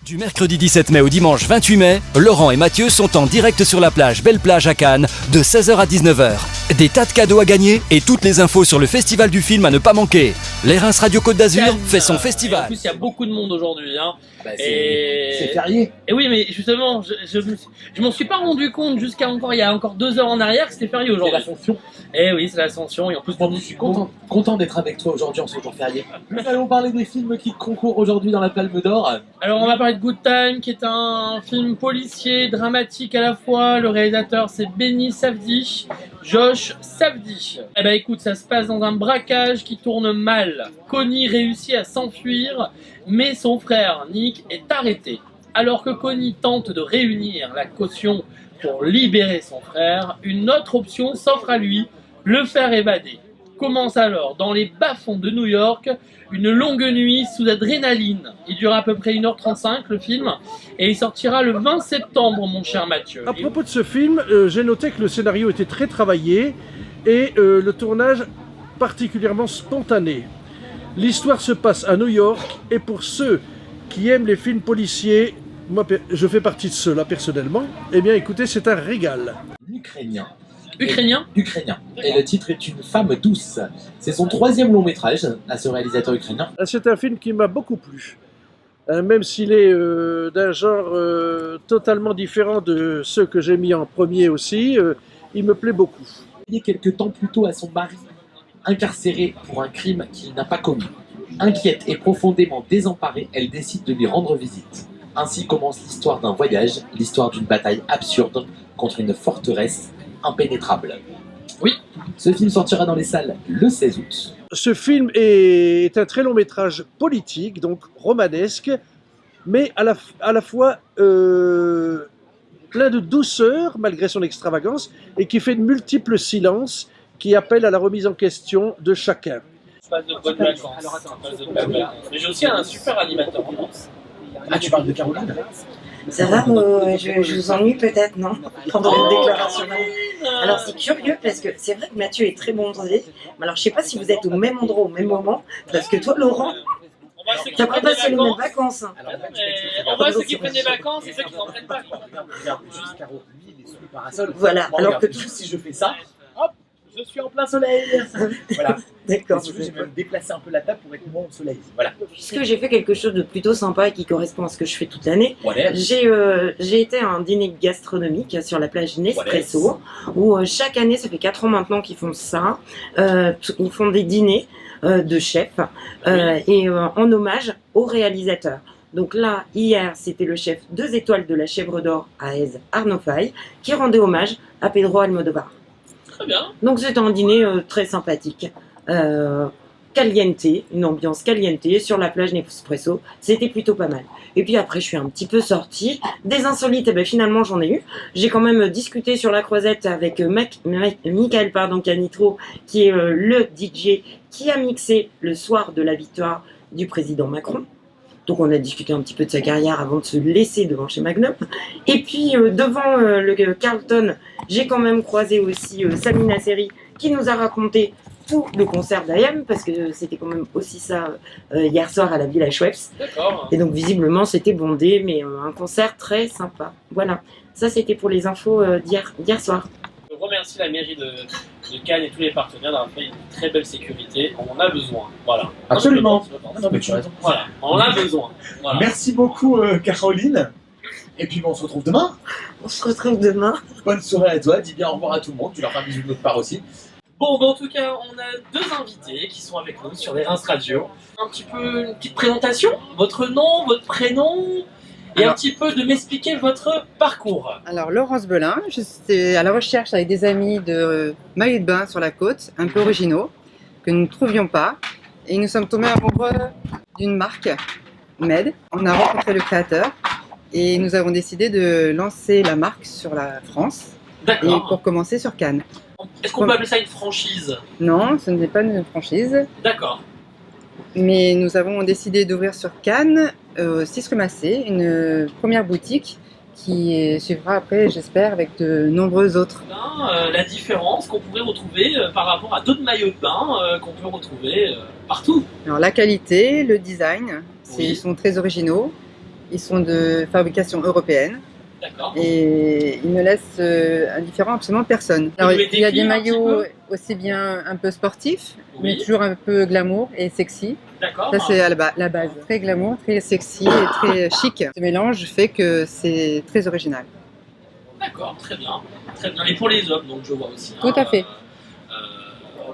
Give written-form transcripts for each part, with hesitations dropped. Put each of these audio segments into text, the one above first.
Du mercredi 17 mai au dimanche 28 mai, Laurent et Mathieu sont en direct sur la plage Belle Plage à Cannes de 16h à 19h. Des tas de cadeaux à gagner et toutes les infos sur le festival du film à ne pas manquer. Les Reims Radio Côte d'Azur fait son festival. En plus, il y a beaucoup de monde aujourd'hui. Hein. C'est férié. Et oui, mais justement, je m'en suis pas rendu compte il y a encore 2 heures en arrière que c'était férié aujourd'hui. C'est l'Ascension. Eh oui, c'est l'Ascension. Et en plus, Je suis content d'être avec toi aujourd'hui en ce jour férié. Nous allons parler des films qui concourent aujourd'hui dans la Palme d'Or. Alors, on va parler de Good Time, qui est un film policier, dramatique à la fois. Le réalisateur, c'est Benny Safdie, Josh Safdie. Eh ben, écoute, ça se passe dans un braquage qui tourne mal. Connie réussit à s'enfuir, mais son frère Nick est arrêté. Alors que Connie tente de réunir la caution pour libérer son frère, une autre option s'offre à lui, le faire évader. Commence alors, dans les bas-fonds de New York, une longue nuit sous adrénaline. Il dure à peu près 1h35 le film, et il sortira le 20 septembre, mon cher Mathieu. À propos de ce film, j'ai noté que le scénario était très travaillé et le tournage particulièrement spontané. L'histoire se passe à New York et pour ceux qui aiment les films policiers, moi je fais partie de ceux-là personnellement, eh bien écoutez, c'est un régal. Ukrainien. Ukrainien. Et le titre est Une femme douce. C'est son 3e long métrage à ce réalisateur ukrainien. C'est un film qui m'a beaucoup plu. Même s'il est d'un genre totalement différent de ceux que j'ai mis en premier aussi, il me plaît beaucoup. Il y a quelques temps plus tôt à son mari, incarcéré pour un crime qu'il n'a pas commis. Inquiète et profondément désemparée, elle décide de lui rendre visite. Ainsi commence l'histoire d'un voyage, l'histoire d'une bataille absurde contre une forteresse impénétrable. Oui. Ce film sortira dans les salles le 16 août. Ce film est un très long métrage politique, donc romanesque, mais à la fois plein de douceur, malgré son extravagance, et qui fait de multiples silences qui appellent à la remise en question de chacun. Je passe de bonnes vacances. Mais j'ai aussi un super animateur en France. Ah, tu parles de Caroline? Ça va, je vous ennuie peut-être, non? Pendant une déclaration. Alors c'est curieux parce que c'est vrai que Mathieu est très bondé, mais alors je sais pas si vous êtes au même endroit au même moment, parce que toi Laurent, t'as pas passé les mêmes vacances. On voit ceux qui prennent des vacances et ceux qui n'en prennent pas. Juste Caro, lui il est sous le parasol. Voilà, Bon, alors regarde, que juste si je fais ça, hop, je suis en plein soleil. Voilà. D'accord. Si tu veux, j'ai même déplacé un peu la table pour être moins au soleil. Voilà. Puisque j'ai fait quelque chose de plutôt sympa et qui correspond à ce que je fais toute l'année, Voilà. j'ai été à un dîner gastronomique sur la plage Nespresso, où chaque année, ça fait 4 ans maintenant qu'ils font ça, ils font des dîners de chefs et en hommage aux réalisateurs. Donc là, hier, c'était le chef 2 étoiles de la Chèvre d'Or à Aise, Arnaud Faye, qui rendait hommage à Pedro Almodovar. Très bien. Donc c'était un dîner très sympathique. Caliente, une ambiance caliente sur la plage Nespresso, c'était plutôt pas mal. Et puis après, je suis un petit peu sortie. Des insolites, finalement, j'en ai eu. J'ai quand même discuté sur la croisette avec Michael Canitro, qui est le DJ qui a mixé le soir de la victoire du président Macron. Donc on a discuté un petit peu de sa carrière avant de se laisser devant chez Magnum. Et puis devant le Carlton, j'ai quand même croisé aussi Samina Seri, qui nous a raconté tout le concert d'IAM, parce que c'était quand même aussi ça hier soir à la Villa Schweppes. D'accord. Et donc visiblement c'était bondé, mais un concert très sympa. Voilà, ça c'était pour les infos d'hier soir. Je remercie la mairie de Cannes et tous les partenaires d'avoir fait une très belle sécurité. On en a besoin. Voilà. Absolument. Non, mais tu as raison. Voilà. On en a besoin. Voilà. Merci beaucoup Caroline. Et puis on se retrouve demain. On se retrouve demain. Bonne soirée à toi, dis bien au revoir à tout le monde, tu leur fais un bisou de notre part aussi. Bon, en tout cas, on a 2 invités qui sont avec nous sur les Reims Radio. Une petite présentation, votre nom, votre prénom, et un petit peu de m'expliquer votre parcours. Alors, Laurence Belin, je suis à la recherche avec des amis de maillots de bain sur la côte, un peu originaux, que nous ne trouvions pas. Et nous sommes tombés amoureux d'une marque, Med. On a rencontré le créateur et nous avons décidé de lancer la marque sur la France. Et D'accord. pour commencer sur Cannes. Est-ce qu'on peut appeler ça une franchise? Non, ce n'est pas une franchise, D'accord. mais nous avons décidé d'ouvrir sur Cannes, au 6 rue Massé, une première boutique qui suivra après, j'espère, avec de nombreux autres. La différence qu'on pourrait retrouver par rapport à d'autres maillots de bain qu'on peut retrouver partout. Alors la qualité, le design, Oui. ils sont très originaux. Ils sont de fabrication européenne D'accord. et ils ne laissent indifférent absolument personne. Alors, pouvez il y a des décrire un maillots petit aussi bien un peu sportifs, mais Oui. toujours un peu glamour et sexy. D'accord. Ça, c'est à la base. Très glamour, très sexy et très chic. Ce mélange fait que c'est très original. D'accord, très bien. Très bien. Et pour les hommes, donc je vois aussi. Tout à fait.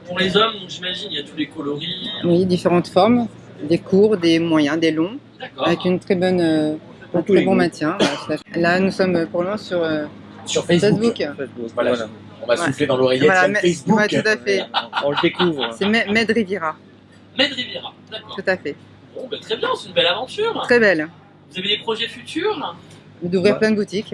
Pour les hommes, donc j'imagine, il y a tous les coloris. Oui, différentes formes, des courts, des moyens, des longs, D'accord. avec une très bonne, un tous très les bon goûts. maintien. Voilà, tout à fait. Là, nous sommes pour le moment sur Sur Facebook. Facebook. Voilà. On va souffler dans l'oreillette Voilà, sur Facebook. ouais, tout à fait. On le découvre. C'est Med Riviera, Med Riviera, d'accord. tout à fait. Bon, ben, très bien, c'est une belle aventure. Très belle. Vous avez des projets futurs? D'ouvrir plein de boutiques.